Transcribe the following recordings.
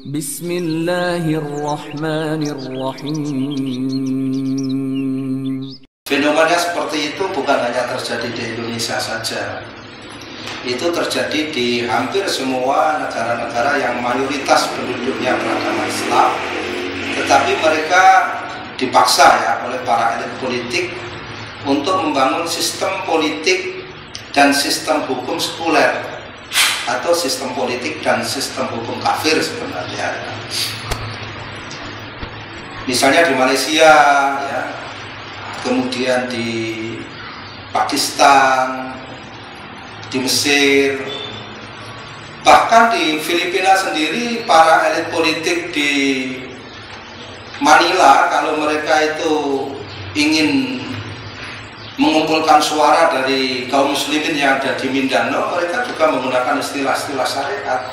Bismillahirrahmanirrahim. Fenomena seperti itu bukan hanya terjadi di Indonesia saja. Itu terjadi di hampir semua negara-negara yang mayoritas penduduknya beragama Islam. Tetapi mereka dipaksa ya oleh para elit politik untuk membangun sistem politik dan sistem hukum sekuler, atau sistem politik dan sistem hukum kafir sebenarnya. Misalnya di Malaysia, ya, kemudian di Pakistan, di Mesir, bahkan di Filipina sendiri para elit politik di Manila, kalau mereka itu ingin mengumpulkan suara dari kaum muslimin yang ada di Mindanao, mereka juga menggunakan istilah-istilah syariat.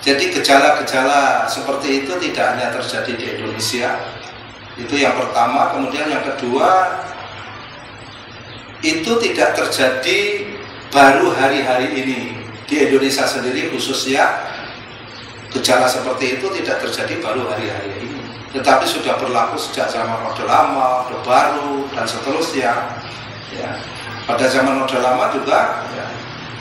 Jadi gejala-gejala seperti itu tidak hanya terjadi di Indonesia. Itu yang pertama. Kemudian yang kedua, itu tidak terjadi baru hari-hari ini. Di Indonesia sendiri khususnya, gejala seperti itu tidak terjadi baru hari-hari ini, tetapi sudah berlaku sejak zaman Orde Lama, Orde Baru, dan seterusnya. Ya. Pada zaman Orde Lama juga ya,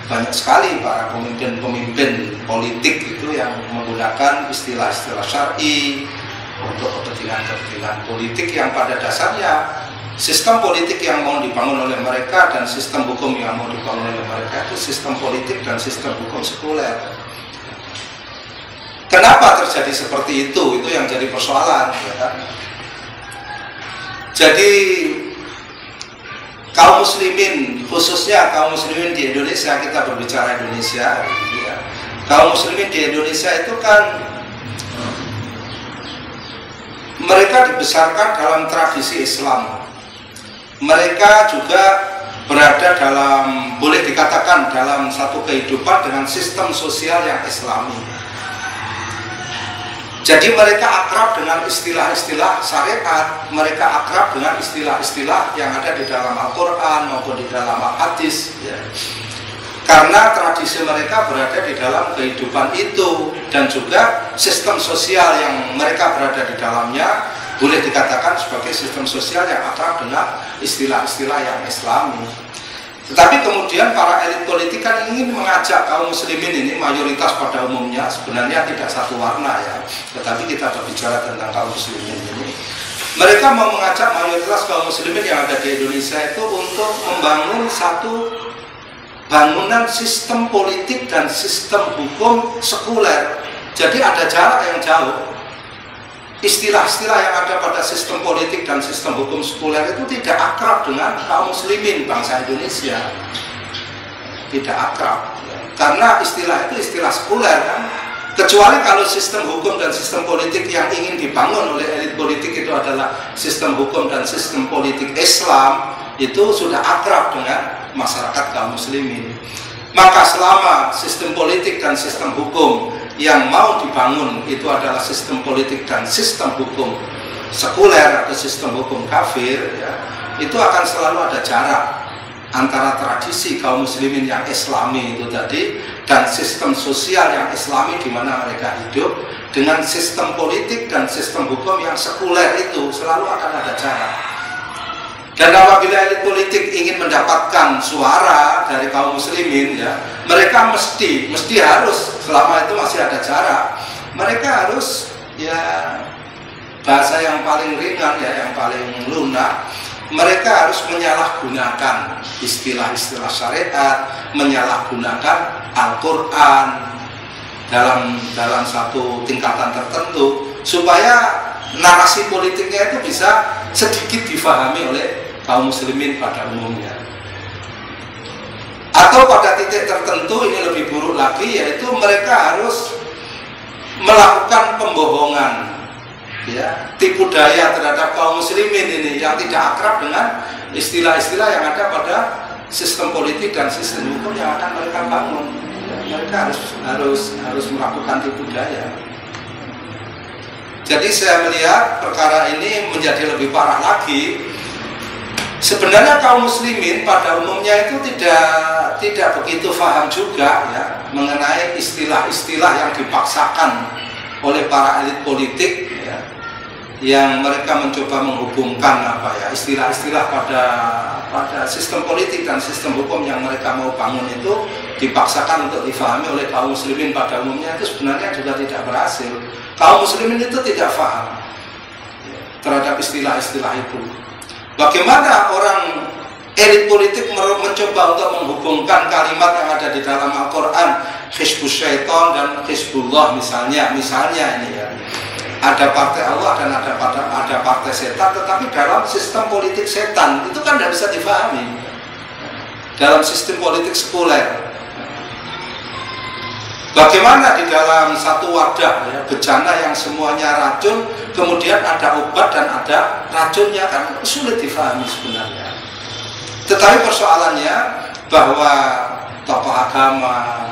banyak sekali para pemimpin-pemimpin politik itu yang menggunakan istilah-istilah syar'i untuk kepentingan-kepentingan politik yang pada dasarnya sistem politik yang mau dibangun oleh mereka dan sistem hukum yang mau dibangun oleh mereka itu sistem politik dan sistem hukum sekuler. Kenapa terjadi seperti itu? Itu yang jadi persoalan, ya kan? Jadi kaum muslimin, khususnya kaum muslimin di Indonesia, kita berbicara Indonesia, ya. Kaum muslimin di Indonesia itu kan mereka dibesarkan dalam tradisi Islam. Mereka juga berada dalam, boleh dikatakan dalam satu kehidupan dengan sistem sosial yang Islami. Jadi mereka akrab dengan istilah-istilah syariat, mereka akrab dengan istilah-istilah yang ada di dalam Al-Quran maupun di dalam Al-Hadis, ya. Karena tradisi mereka berada di dalam kehidupan itu, dan juga sistem sosial yang mereka berada di dalamnya boleh dikatakan sebagai sistem sosial yang akrab dengan istilah-istilah yang Islami. Tetapi kemudian para elit politik kan ingin mengajak kaum muslimin ini, mayoritas pada umumnya sebenarnya tidak satu warna ya, tetapi kita berbicara tentang kaum muslimin ini. Mereka mau mengajak mayoritas kaum muslimin yang ada di Indonesia itu untuk membangun satu bangunan sistem politik dan sistem hukum sekuler. Jadi ada jarak yang jauh. Istilah-istilah yang ada pada sistem politik dan sistem hukum sekuler itu tidak akrab dengan kaum muslimin bangsa Indonesia. Tidak akrab, ya. Karena istilah itu istilah sekuler kan. Kecuali kalau sistem hukum dan sistem politik yang ingin dibangun oleh elit politik itu adalah sistem hukum dan sistem politik Islam, itu sudah akrab dengan masyarakat kaum muslimin. Maka selama sistem politik dan sistem hukum yang mau dibangun itu adalah sistem politik dan sistem hukum sekuler atau sistem hukum kafir, ya, itu akan selalu ada jarak antara tradisi kaum muslimin yang Islami itu tadi dan sistem sosial yang Islami di mana mereka hidup dengan sistem politik dan sistem hukum yang sekuler, itu selalu akan ada jarak. Dan apabila elit politik ingin mendapatkan suara dari kaum muslimin, ya, mereka mesti harus, selama itu masih ada jarak, mereka harus, ya, bahasa yang paling ringan, ya, yang paling lunak, mereka harus menyalahgunakan istilah-istilah syariat, menyalahgunakan Al-Quran dalam satu tingkatan tertentu, supaya narasi politiknya itu bisa sedikit difahami oleh kaum muslimin pada umumnya. Atau pada titik tertentu ini lebih buruk lagi, yaitu mereka harus melakukan pembohongan, ya, tipu daya terhadap kaum muslimin ini yang tidak akrab dengan istilah-istilah yang ada pada sistem politik dan sistem hukum yang akan mereka bangun. Ya, mereka harus melakukan tipu daya. Jadi saya melihat perkara ini menjadi lebih parah lagi Sebenarnya kaum muslimin pada umumnya itu tidak begitu paham juga ya mengenai istilah-istilah yang dipaksakan oleh para elit politik ya, yang mereka mencoba menghubungkan istilah-istilah pada sistem politik dan sistem hukum yang mereka mau bangun itu dipaksakan untuk difahami oleh kaum muslimin pada umumnya, itu sebenarnya juga tidak berhasil. Kaum muslimin itu tidak paham ya, terhadap istilah-istilah itu. Bagaimana orang elit politik mencoba untuk menghubungkan kalimat yang ada di dalam Al-Quran, Hizbus Syaiton dan Hizbullah misalnya ini ya. Ada partai Allah dan ada partai setan, tetapi dalam sistem politik setan itu kan tidak bisa difahami. Dalam sistem politik sekuler, bagaimana di dalam satu wadah ya, bejana yang semuanya racun, kemudian ada obat dan ada racunnya, kan sulit difahami sebenarnya. Tetapi persoalannya bahwa tokoh agama,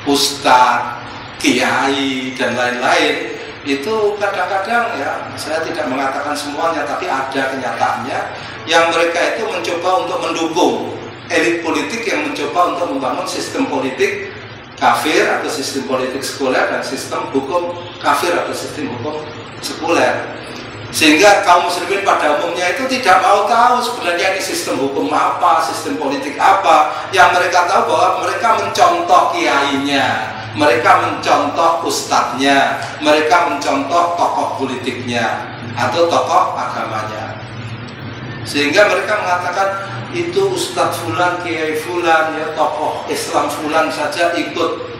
ustadz, kiai dan lain-lain itu kadang-kadang ya, saya tidak mengatakan semuanya, tapi ada kenyataannya yang mereka itu mencoba untuk mendukung elit politik yang mencoba untuk membangun sistem politik kafir atau sistem politik sekuler dan sistem hukum kafir atau sistem hukum sekuler, sehingga kaum muslimin pada umumnya itu tidak mau tahu sebenarnya ini sistem hukum apa, sistem politik apa. Yang mereka tahu bahwa mereka mencontoh kiainya, mereka mencontoh ustadznya, mereka mencontoh tokoh politiknya atau tokoh agamanya, sehingga mereka mengatakan itu ustadz fulan, kiai fulan, ya tokoh Islam fulan saja ikut,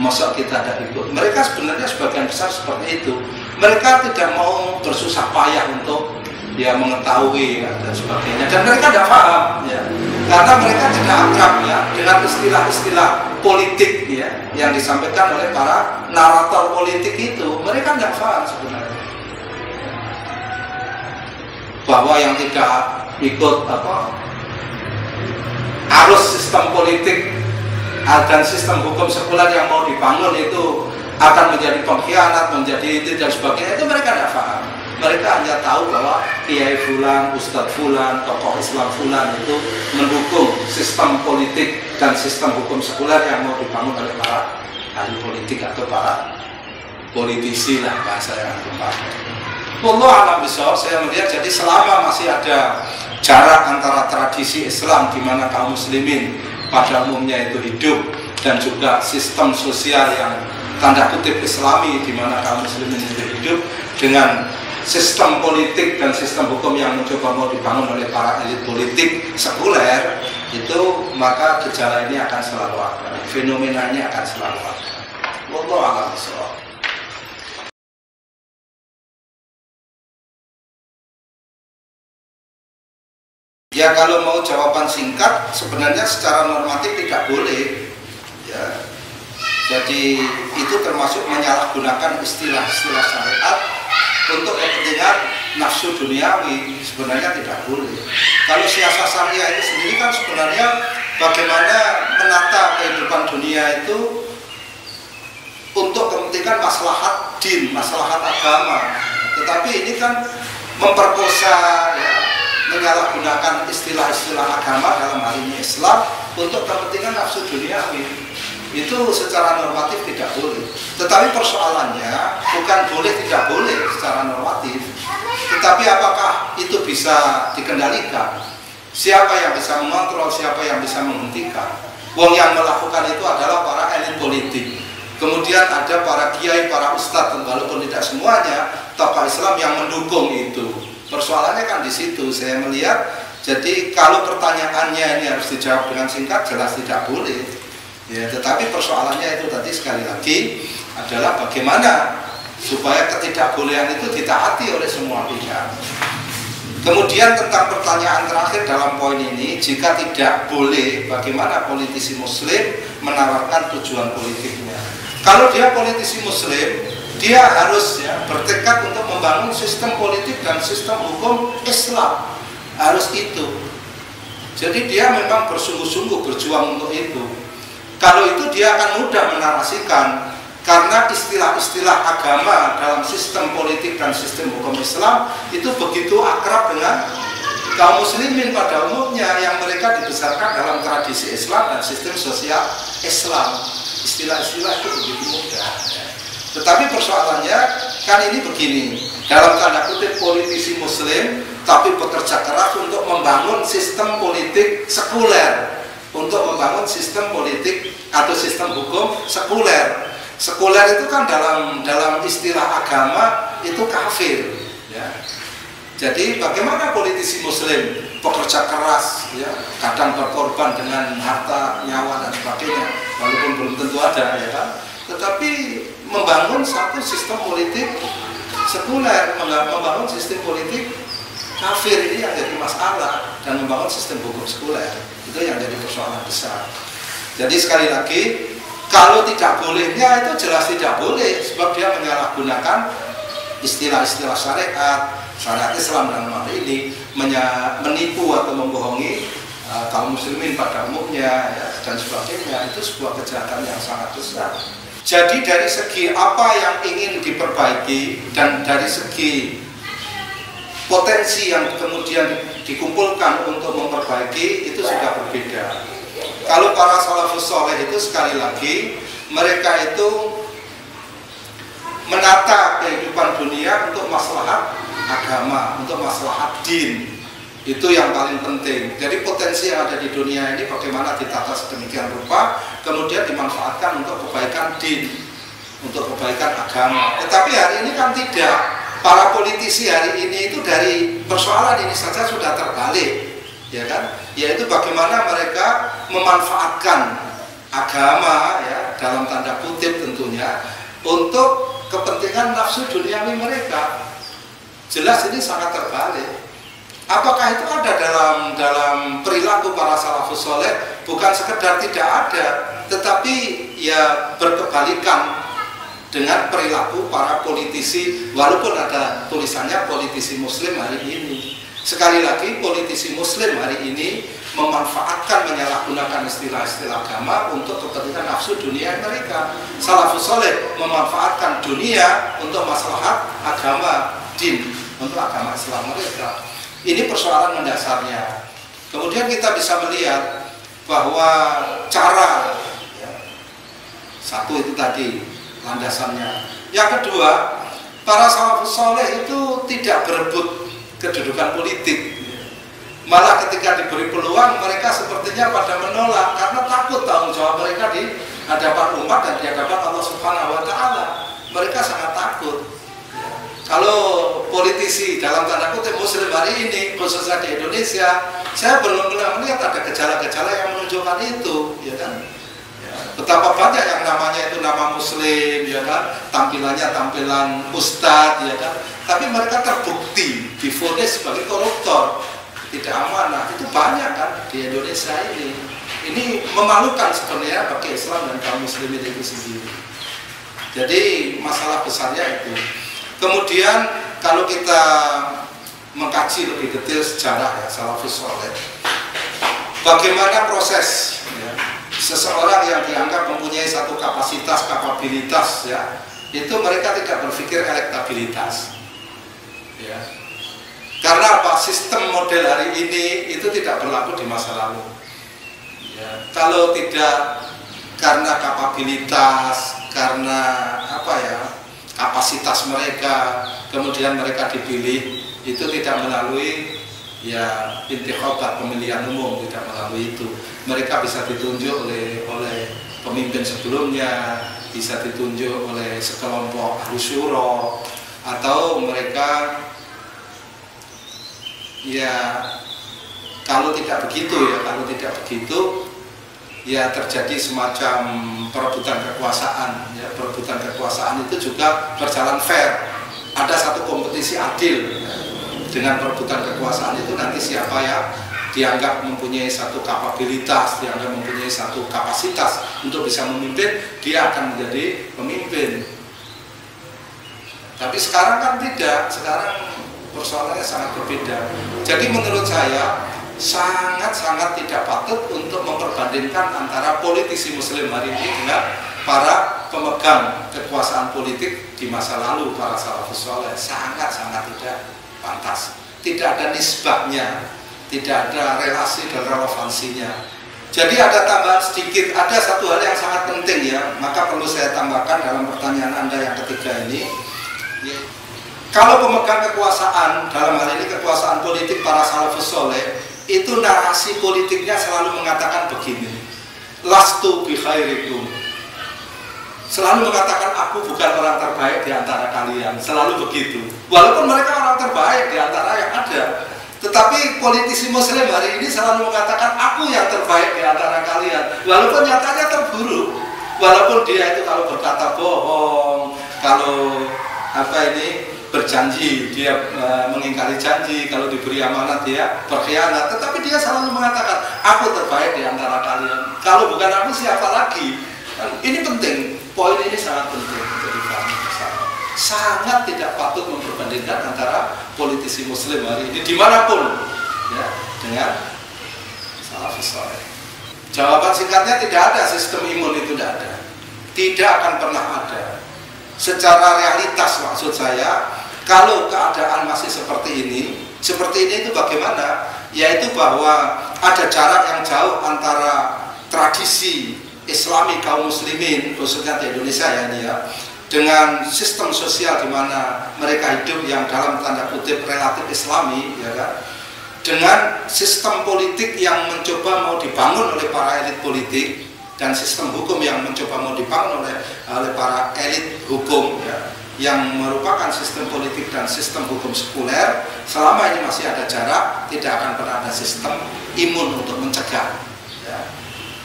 masa kita tidak ikut. Mereka sebenarnya sebagian besar seperti itu. Mereka tidak mau bersusah payah untuk ya mengetahui ya, dan sebagainya, dan mereka tidak paham ya, karena mereka tidak akrab ya dengan istilah-istilah politik ya yang disampaikan oleh para narator politik itu. Mereka tidak paham sebenarnya bahwa yang tidak ikut arus sistem politik dan sistem hukum sekuler yang mau dibangun itu akan menjadi pengkhianat, menjadi itu dan sebagainya, itu mereka tidak paham. Mereka hanya tahu bahwa kiai fulan, ustadz fulan, tokoh Islam fulan itu mendukung sistem politik dan sistem hukum sekuler yang mau dibangun oleh para ahli politik atau para politisi lah bahasa yang tepat. Wallahu a'lam bishawab. Saya melihat jadi selama masih ada jarak antara tradisi Islam di mana kaum muslimin pada umumnya itu hidup dan juga sistem sosial yang tanda kutip Islami di mana kaum muslimin itu hidup dengan sistem politik dan sistem hukum yang mencoba mau dibangun oleh para elit politik sekuler itu, maka gejala ini akan selalu ada, fenomenanya akan selalu ada. Wallahu a'lam bishawab. Ya, kalau mau jawaban singkat, sebenarnya secara normatif tidak boleh ya. Jadi itu termasuk menyalahgunakan istilah-istilah syariat untuk kepentingan nafsu duniawi, sebenarnya tidak boleh. Kalau siasat syariah itu sendiri kan sebenarnya bagaimana menata kehidupan dunia itu untuk kepentingan maslahat din, maslahat agama. Tetapi ini kan memperkosa ya, menyalahgunakan istilah-istilah agama dalam hal ini Islam untuk kepentingan nafsu duniawi. Itu secara normatif tidak boleh. Tetapi persoalannya bukan boleh tidak boleh secara normatif, tetapi apakah itu bisa dikendalikan? Siapa yang bisa mengontrol, siapa yang bisa menghentikan? Wong yang melakukan itu adalah para elit politik. Kemudian ada para kiai, para ustadz, walaupun tidak semuanya, tokoh Islam yang mendukung itu. Persoalannya kan di situ. Saya melihat, jadi kalau pertanyaannya ini harus dijawab dengan singkat, jelas tidak boleh. Ya, tetapi persoalannya itu tadi sekali lagi adalah bagaimana supaya ketidakbolehan itu ditaati oleh semua pihak. Kemudian tentang pertanyaan terakhir dalam poin ini, jika tidak boleh, bagaimana politisi muslim menawarkan tujuan politiknya? Kalau dia politisi muslim, dia harus ya bertekad untuk membangun sistem politik dan sistem hukum Islam, harus itu. Jadi dia memang bersungguh-sungguh berjuang untuk itu. Kalau itu dia akan mudah menarasikan, karena istilah-istilah agama dalam sistem politik dan sistem hukum Islam itu begitu akrab dengan kaum muslimin pada umumnya yang mereka dibesarkan dalam tradisi Islam dan sistem sosial Islam. Istilah-istilah itu begitu mudah. Tetapi persoalannya kan ini begini, dalam tanda kutip politisi muslim tapi bekerja keras untuk membangun sistem politik sekuler, untuk membangun sistem politik atau sistem hukum sekuler. Sekuler itu kan dalam istilah agama itu kafir, ya. Jadi bagaimana politisi muslim bekerja keras, ya, kadang berkorban dengan harta, nyawa dan sebagainya, walaupun belum tentu ada, ya kan? Tetapi membangun satu sistem politik sekuler, membangun sistem politik kafir ini yang jadi masalah, dan membangun sistem hukum sekuler itu yang jadi persoalan besar. Jadi sekali lagi, kalau tidak bolehnya itu jelas tidak boleh, sebab dia menyalahgunakan istilah-istilah syariat Islam dalam hal ini, menipu atau membohongi kaum muslimin pada umumnya, ya, dan sebagainya. Itu sebuah kejahatan yang sangat besar. Jadi dari segi apa yang ingin diperbaiki dan dari segi potensi yang kemudian dikumpulkan untuk memperbaiki itu sudah berbeda. Kalau para salafus soleh itu sekali lagi mereka itu menata kehidupan dunia untuk maslahat agama, untuk maslahat din. Itu yang paling penting. Jadi potensi yang ada di dunia ini bagaimana ditata sedemikian rupa, kemudian dimanfaatkan untuk kebaikan din, untuk kebaikan agama. Tetapi hari ini kan tidak. Para politisi hari ini itu dari persoalan ini saja sudah terbalik, ya kan? Yaitu bagaimana mereka memanfaatkan agama, ya, dalam tanda kutip tentunya, untuk kepentingan nafsu duniawi mereka. Jelas ini sangat terbalik. Apakah itu ada dalam perilaku para salafus soleh? Bukan sekedar tidak ada, tetapi ya berkebalikan dengan perilaku para politisi, walaupun ada tulisannya politisi muslim hari ini. Sekali lagi, politisi muslim hari ini memanfaatkan, menyalahgunakan istilah-istilah agama untuk kepentingan nafsu dunia mereka. Salafus soleh memanfaatkan dunia untuk maslahat agama din, untuk agama Islam mereka. Ini persoalan mendasarnya. Kemudian kita bisa melihat bahwa cara, ya, satu itu tadi landasannya. Yang kedua, para salafus soleh itu tidak berebut kedudukan politik. Malah ketika diberi peluang, mereka sepertinya pada menolak karena takut tanggung jawab mereka di hadapan umat dan di hadapan Allah Subhanahu wa Ta'ala. Mereka sangat takut. Kalau politisi dalam tanda kutip muslim hari ini, khususnya di Indonesia, saya belum pernah melihat ada gejala-gejala yang menunjukkan itu, ya kan? Ya, betapa banyak yang namanya itu nama muslim, ya kan? Tampilannya tampilan ustadz, ya kan? Tapi mereka terbukti divonis sebagai koruptor, tidak amanah. Itu banyak kan di Indonesia ini. Ini memalukan sebenarnya bagi Islam dan kaum muslimin itu sendiri. Jadi masalah besarnya itu. Kemudian kalau kita mengkaji lebih detail sejarah, ya, salafus soleh, bagaimana proses, ya, seseorang yang dianggap mempunyai satu kapabilitas, ya, itu mereka tidak berpikir elektabilitas, ya. Karena apa? Sistem model hari ini itu tidak berlaku di masa lalu, ya. Kalau tidak karena kapabilitas, karena apa, ya, kapasitas mereka, kemudian mereka dipilih, itu tidak melalui, ya, intikhabat pemilihan umum, tidak melalui itu. Mereka bisa ditunjuk oleh pemimpin sebelumnya, bisa ditunjuk oleh sekelompok ahli syuro, atau mereka, ya, kalau tidak begitu, ya terjadi semacam perebutan kekuasaan, ya. Perebutan kekuasaan itu juga berjalan fair, ada satu kompetisi adil, ya. Dengan perebutan kekuasaan itu nanti siapa ya dianggap mempunyai satu kapabilitas, dianggap mempunyai satu kapasitas untuk bisa memimpin, dia akan menjadi pemimpin. Tapi sekarang kan tidak, sekarang persoalannya sangat berbeda. Jadi menurut saya sangat-sangat tidak patut untuk memperbandingkan antara politisi muslim hari ini dengan para pemegang kekuasaan politik di masa lalu, para salafus soleh. Sangat-sangat tidak pantas, tidak ada nisbahnya. tidak ada relasi dan relevansinya. Jadi ada tambahan sedikit, ada satu hal yang sangat penting ya, maka perlu saya tambahkan dalam pertanyaan Anda yang ketiga ini. Kalau pemegang kekuasaan, dalam hal ini kekuasaan politik para salafus soleh, itu narasi politiknya selalu mengatakan begini, lastu bi khairikum, selalu mengatakan aku bukan orang terbaik di antara kalian, selalu begitu. Walaupun mereka orang terbaik di antara yang ada, tetapi politisi muslim hari ini selalu mengatakan aku yang terbaik di antara kalian, walaupun nyatanya terburuk. Walaupun dia itu kalau berkata bohong, kalau berjanji dia mengingkari janji, kalau diberi amanat dia berkhianat, tetapi dia selalu mengatakan aku terbaik di antara kalian, kalau bukan aku siapa lagi. Ini penting, poin ini sangat penting untuk dipahami bersama. Sangat tidak patut memperbandingkan antara politisi muslim hari ini dimanapun ya, dengan salafus saleh. Jawaban singkatnya tidak ada sistem imun, itu tidak akan pernah ada. Secara realitas maksud saya, kalau keadaan masih seperti ini itu bagaimana? Yaitu bahwa ada jarak yang jauh antara tradisi Islami kaum muslimin, khususnya di Indonesia ya ini ya, dengan sistem sosial di mana mereka hidup yang dalam tanda kutip relatif Islami, ya kan? Dengan sistem politik yang mencoba mau dibangun oleh para elit politik, dan sistem hukum yang mencoba mau dibangun oleh para elit hukum ya, yang merupakan sistem politik dan sistem hukum sekuler. Selama ini masih ada jarak, tidak akan pernah ada sistem imun untuk mencegah ya,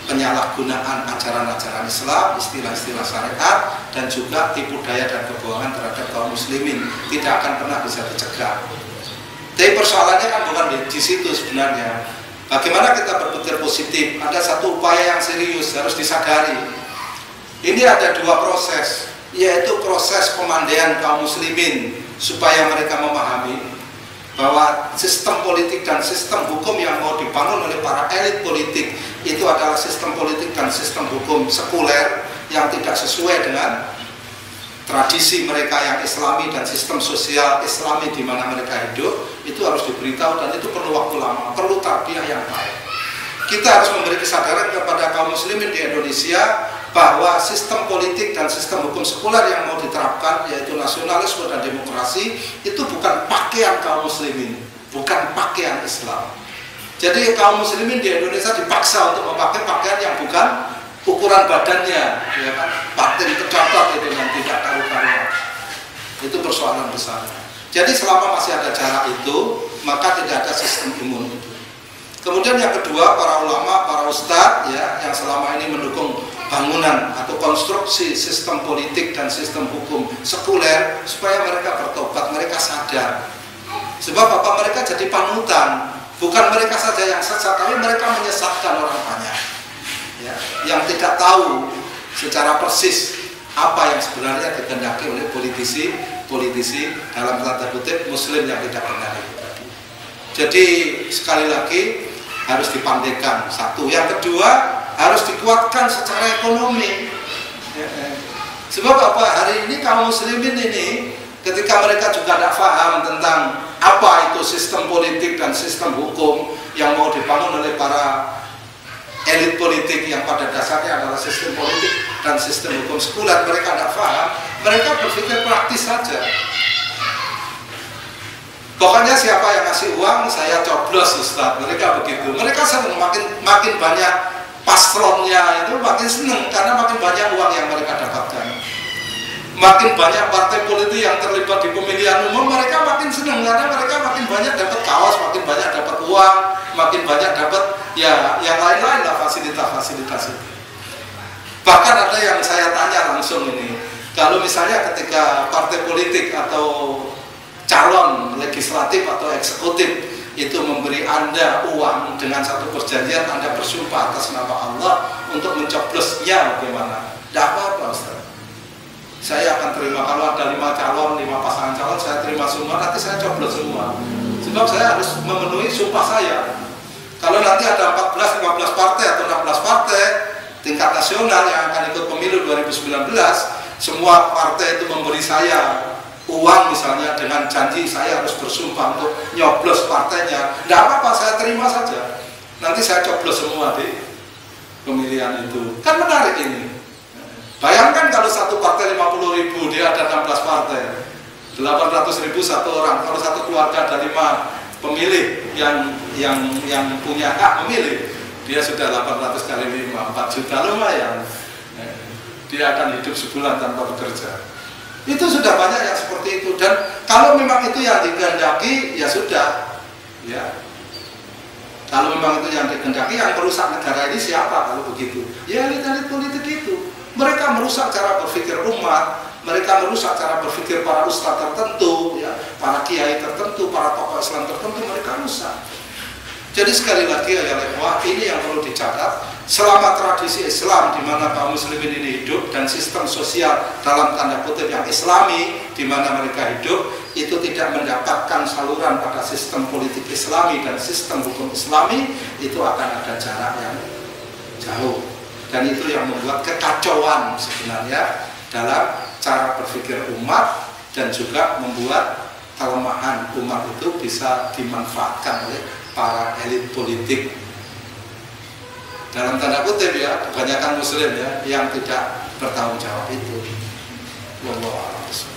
penyalahgunaan ajaran-ajaran Islam, istilah-istilah syariat, dan juga tipu daya dan kebohongan terhadap kaum muslimin. Tidak akan pernah bisa dicegah. Tapi persoalannya kan bukan di situ sebenarnya. Bagaimana kita berpikir positif? Ada satu upaya yang serius harus disadari. Ini ada dua proses, yaitu proses pemandaian kaum muslimin supaya mereka memahami bahwa sistem politik dan sistem hukum yang mau dibangun oleh para elit politik itu adalah sistem politik dan sistem hukum sekuler yang tidak sesuai dengan tradisi mereka yang Islami dan sistem sosial Islami di mana mereka hidup. Itu harus diberitahu, dan itu perlu waktu lama, perlu tarbiyah yang baik. Kita harus memberi kesadaran kepada kaum muslimin di Indonesia bahwa sistem politik dan sistem hukum sekuler yang mau diterapkan, yaitu nasionalisme dan demokrasi, itu bukan pakaian kaum muslimin, bukan pakaian Islam. Jadi kaum muslimin di Indonesia dipaksa untuk memakai pakaian yang bukan ukuran badannya, ya kan? Batin tercatat itu yang tidak karu-karuan. Itu persoalan besar. Jadi selama masih ada jarak itu, maka tidak ada sistem imun itu. Kemudian yang kedua, para ulama, para ustadz ya, yang selama ini mendukung bangunan atau konstruksi sistem politik dan sistem hukum sekuler, supaya mereka bertobat, mereka sadar. Sebab apa? Mereka jadi panutan. Bukan mereka saja yang sesat, tapi mereka menyesatkan orang banyak ya, yang tidak tahu secara persis apa yang sebenarnya dikehendaki oleh politisi dalam tanda kutip muslim yang tidak benar itu tadi. Jadi sekali lagi harus dipandaikan satu. Yang kedua, harus dikuatkan secara ekonomi. Sebab apa? Hari ini kaum muslimin ini ketika mereka juga tidak paham tentang apa itu sistem politik dan sistem hukum yang mau dibangun oleh para elit politik yang pada dasarnya adalah sistem politik dan sistem hukum sekuler, mereka tidak paham, mereka berpikir praktis saja. Pokoknya siapa yang ngasih uang, saya coblos Ustaz, mereka begitu. Mereka senang, makin banyak paslonnya itu makin senang, karena makin banyak uang yang mereka dapatkan. Makin banyak partai politik yang terlibat di pemilihan umum, mereka makin senang, karena mereka makin banyak dapat kaos, makin banyak dapat uang, makin banyak dapat ya yang lain-lain lah, fasilitas-fasilitas itu. Bahkan ada yang saya tanya langsung ini, kalau misalnya ketika partai politik atau calon legislatif atau eksekutif itu memberi Anda uang dengan satu perjanjian, Anda bersumpah atas nama Allah untuk mencoblosnya, bagaimana? Tidak apa-apa Ustaz, saya akan terima. Kalau ada 5 calon, 5 pasangan calon, saya terima semua, nanti saya coblos semua. Sebab saya harus memenuhi sumpah saya. Kalau nanti ada 14, 15 partai atau 16 partai tingkat nasional yang akan ikut pemilu 2019, semua partai itu memberi saya uang misalnya dengan janji saya harus bersumpah untuk nyoblos partainya, tidak apa-apa, saya terima saja. Nanti saya coblos semua di pemilihan itu. Kan menarik ini. Bayangkan kalau satu partai 50.000, dia ada 16 partai, 800.000 satu orang. Kalau satu keluarga ada 5 pemilih yang punya hak memilih, dia sudah 800 kali 5, 4 juta, lumayan. Dia akan hidup sebulan tanpa bekerja. Itu sudah banyak yang seperti itu, dan kalau memang itu yang dikehendaki, ya sudah, ya. Kalau memang itu yang dikehendaki, yang merusak negara ini siapa kalau begitu? Ya elit-elit politik itu. Mereka merusak cara berpikir umat, mereka merusak cara berpikir para ustadz tertentu, ya, para kiai tertentu, para tokoh Islam tertentu, mereka rusak. Jadi sekali lagi ya ikhwah, ini yang perlu dicatat. Selama tradisi Islam di mana kaum muslimin ini hidup dan sistem sosial dalam tanda kutip yang islami di mana mereka hidup itu tidak mendapatkan saluran pada sistem politik islami dan sistem hukum islami, itu akan ada jarak yang jauh, dan itu yang membuat kekacauan sebenarnya dalam cara berpikir umat, dan juga membuat kelemahan umat itu bisa dimanfaatkan oleh para elit politik. Dalam tanda kutip ya, kebanyakan muslim ya yang tidak bertanggung jawab itu. Wallahu a'lam.